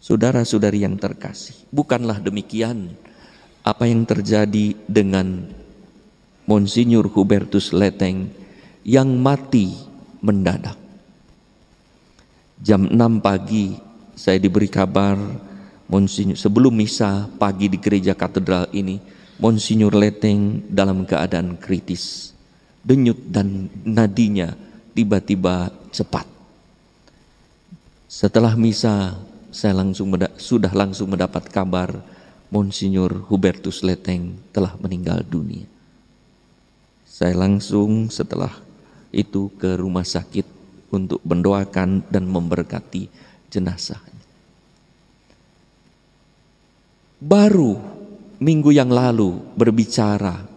Saudara-saudari yang terkasih, bukanlah demikian apa yang terjadi dengan Monsinyur Hubertus Leteng yang mati mendadak. Jam 6 pagi saya diberi kabar Monsinyur, sebelum misa pagi di gereja katedral ini, Monsinyur Leteng dalam keadaan kritis. Denyut dan nadinya tiba-tiba cepat. Setelah misa saya sudah langsung mendapat kabar Monsinyur Hubertus Leteng telah meninggal dunia. Saya langsung setelah itu ke rumah sakit untuk mendoakan dan memberkati jenazahnya. Baru minggu yang lalu berbicara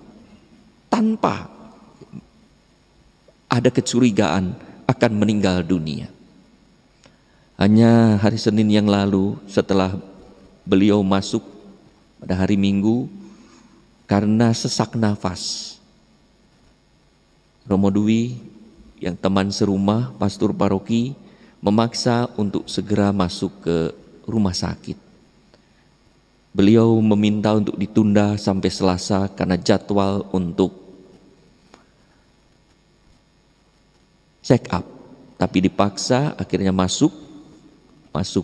tanpa ada kecurigaan akan meninggal dunia. Hanya hari Senin yang lalu setelah beliau masuk pada hari Minggu karena sesak nafas, Romo Dwi yang teman serumah pastor paroki memaksa untuk segera masuk ke rumah sakit. Beliau meminta untuk ditunda sampai Selasa karena jadwal untuk check up, tapi dipaksa akhirnya masuk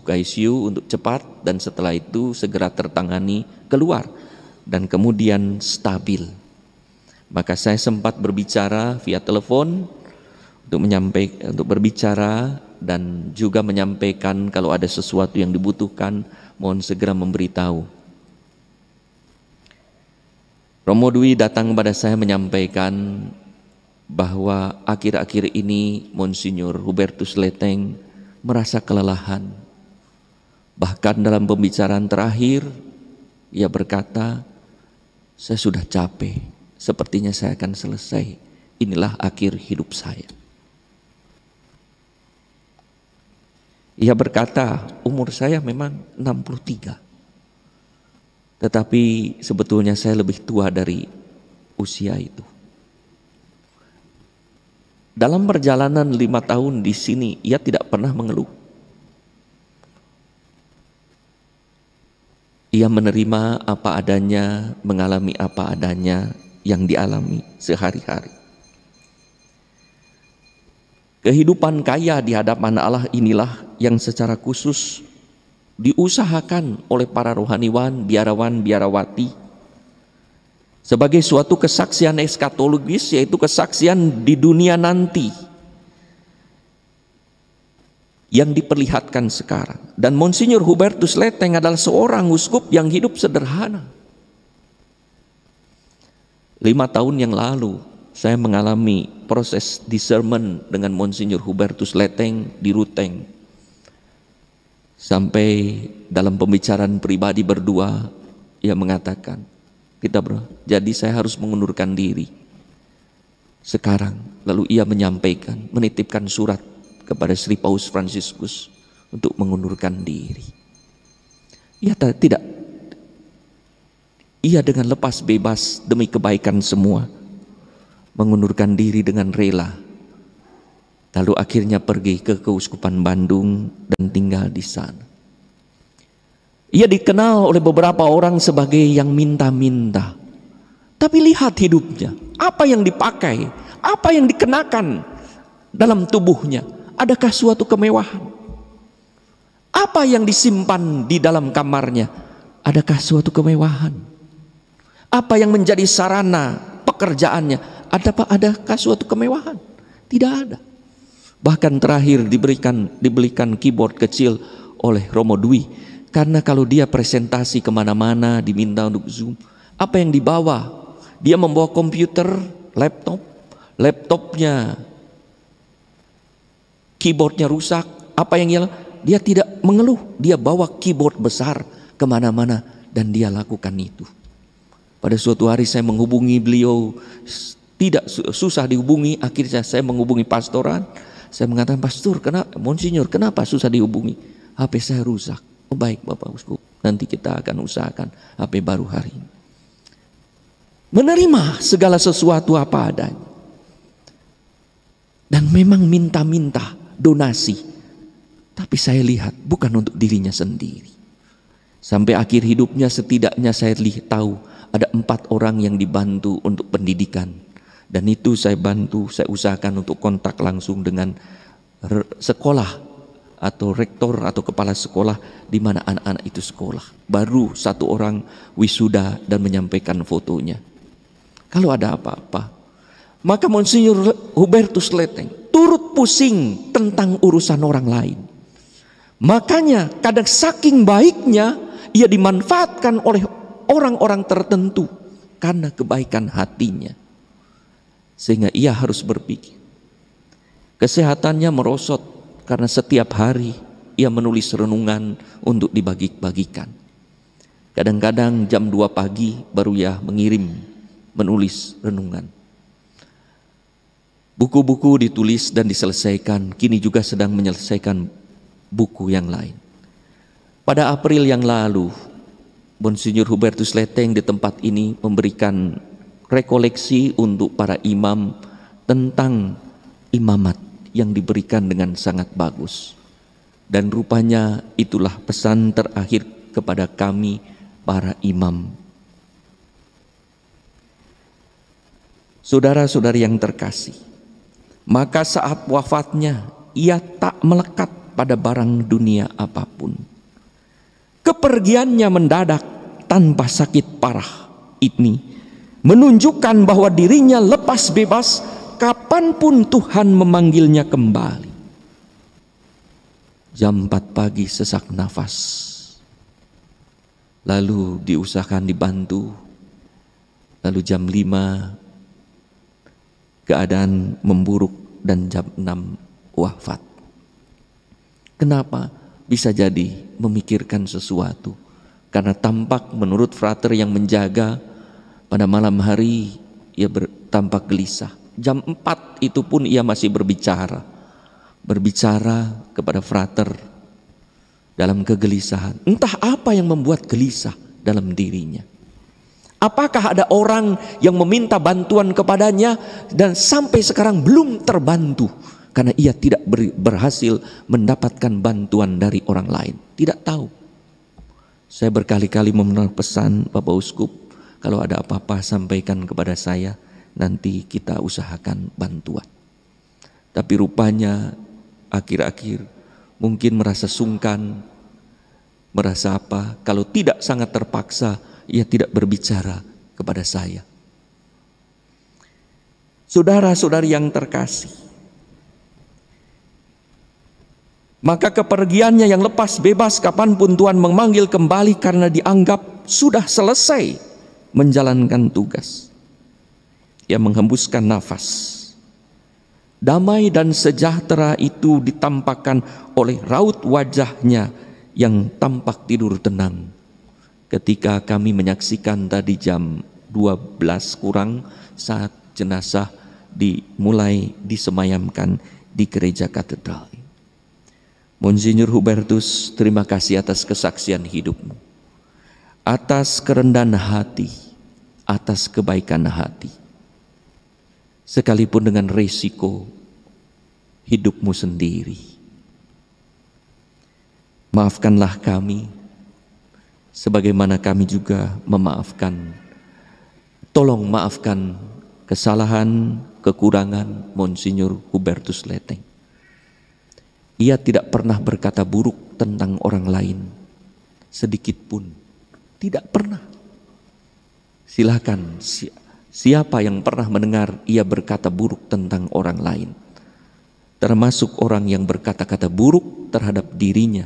ke ICU untuk cepat, dan setelah itu segera tertangani keluar dan kemudian stabil. Maka saya sempat berbicara via telepon untuk berbicara dan juga menyampaikan kalau ada sesuatu yang dibutuhkan mohon segera memberitahu. Romo Dwi datang kepada saya menyampaikan bahwa akhir-akhir ini Monsinyur Hubertus Leteng merasa kelelahan. Bahkan dalam pembicaraan terakhir ia berkata, saya sudah capek, sepertinya saya akan selesai, inilah akhir hidup saya. Ia berkata, umur saya memang 63, tetapi sebetulnya saya lebih tua dari usia itu. Dalam perjalanan 5 tahun di sini, ia tidak pernah mengeluh. Ia menerima apa adanya, mengalami apa adanya yang dialami sehari-hari. Kehidupan kaya di hadapan Allah inilah yang secara khusus diusahakan oleh para rohaniwan, biarawan, biarawati sebagai suatu kesaksian eskatologis, yaitu kesaksian di dunia nanti yang diperlihatkan sekarang. Dan Monsinyur Hubertus Leteng adalah seorang uskup yang hidup sederhana. 5 tahun yang lalu saya mengalami proses discernment dengan Monsinyur Hubertus Leteng di Ruteng. Sampai dalam pembicaraan pribadi berdua ia mengatakan, jadi saya harus mengundurkan diri sekarang. Lalu ia menyampaikan, menitipkan surat kepada Sri Paus Fransiskus untuk mengundurkan diri. Ia dengan lepas bebas demi kebaikan semua mengundurkan diri dengan rela. Lalu akhirnya pergi ke Keuskupan Bandung dan tinggal di sana. Ia dikenal oleh beberapa orang sebagai yang minta-minta. Tapi lihat hidupnya, apa yang dipakai, apa yang dikenakan dalam tubuhnya. Adakah suatu kemewahan? Apa yang disimpan di dalam kamarnya? Adakah suatu kemewahan? Apa yang menjadi sarana pekerjaannya? Adakah suatu kemewahan? Tidak ada. Bahkan terakhir dibelikan keyboard kecil oleh Romo Dwi, karena kalau dia presentasi kemana-mana diminta untuk Zoom, apa yang dibawa? Dia membawa komputer, laptopnya, keyboardnya rusak. Apa yang dia tidak mengeluh, dia bawa keyboard besar kemana-mana dan dia lakukan itu. Pada suatu hari saya menghubungi beliau, tidak susah dihubungi. Akhirnya saya menghubungi pastoran. Saya mengatakan, pastor, Monsinyur, kenapa susah dihubungi? HP saya rusak. Oh baik Bapak Uskup, nanti kita akan usahakan HP baru hari ini. Menerima segala sesuatu apa adanya. Dan memang minta-minta donasi. Tapi Tapi saya lihat bukan untuk dirinya sendiri. Sampai akhir hidupnya setidaknya saya tahu ada 4 orang yang dibantu untuk pendidikan. Dan itu saya bantu, saya usahakan untuk kontak langsung dengan sekolah atau rektor atau kepala sekolah di mana anak-anak itu sekolah. Baru 1 orang wisuda dan menyampaikan fotonya. Kalau ada apa-apa, maka Monsinyur Hubertus Leteng turut pusing tentang urusan orang lain. Makanya kadang saking baiknya ia dimanfaatkan oleh orang-orang tertentu karena kebaikan hatinya. Sehingga ia harus berpikir. Kesehatannya merosot karena setiap hari ia menulis renungan untuk dibagi-bagikan. Kadang-kadang jam 2 pagi baru ia menulis renungan. Buku-buku ditulis dan diselesaikan, kini juga sedang menyelesaikan buku yang lain. Pada April yang lalu, Monsinyur Hubertus Leteng di tempat ini memberikan rekoleksi untuk para imam tentang imamat yang diberikan dengan sangat bagus. Dan rupanya itulah pesan terakhir kepada kami para imam. Saudara-saudari yang terkasih, maka saat wafatnya ia tak melekat pada barang dunia apapun. Kepergiannya mendadak tanpa sakit parah ini menunjukkan bahwa dirinya lepas bebas kapanpun Tuhan memanggilnya kembali. Jam 4 pagi sesak nafas, lalu diusahakan dibantu, lalu jam 5 keadaan memburuk dan jam 6 wafat. Kenapa? Bisa jadi memikirkan sesuatu. Karena tampak menurut frater yang menjaga pada malam hari ia tampak gelisah. Jam 4 itu pun ia masih berbicara kepada frater dalam kegelisahan. Entah apa yang membuat gelisah dalam dirinya. Apakah ada orang yang meminta bantuan kepadanya dan sampai sekarang belum terbantu karena ia tidak berhasil mendapatkan bantuan dari orang lain? Tidak tahu. Saya berkali-kali memenuhi pesan Bapak Uskup, kalau ada apa-apa sampaikan kepada saya, nanti kita usahakan bantuan. Tapi rupanya akhir-akhir mungkin merasa sungkan, merasa apa, kalau tidak sangat terpaksa ia tidak berbicara kepada saya. Saudara-saudari yang terkasih, maka kepergiannya yang lepas bebas kapanpun Tuhan memanggil kembali karena dianggap sudah selesai menjalankan tugas. Ia menghembuskan nafas. Damai dan sejahtera itu ditampakkan oleh raut wajahnya yang tampak tidur tenang. Ketika kami menyaksikan tadi jam 12 kurang saat jenazah dimulai disemayamkan di gereja katedral. Monsinyur Hubertus, terima kasih atas kesaksian hidupmu, atas kerendahan hati, atas kebaikan hati. Sekalipun dengan resiko hidupmu sendiri. Maafkanlah kami, sebagaimana kami juga memaafkan. Tolong maafkan kesalahan, kekurangan Monsinyur Hubertus Leteng. Ia tidak pernah berkata buruk tentang orang lain, sedikit pun. Tidak pernah. Silakan, siapa yang pernah mendengar ia berkata buruk tentang orang lain? Termasuk orang yang berkata-kata buruk terhadap dirinya.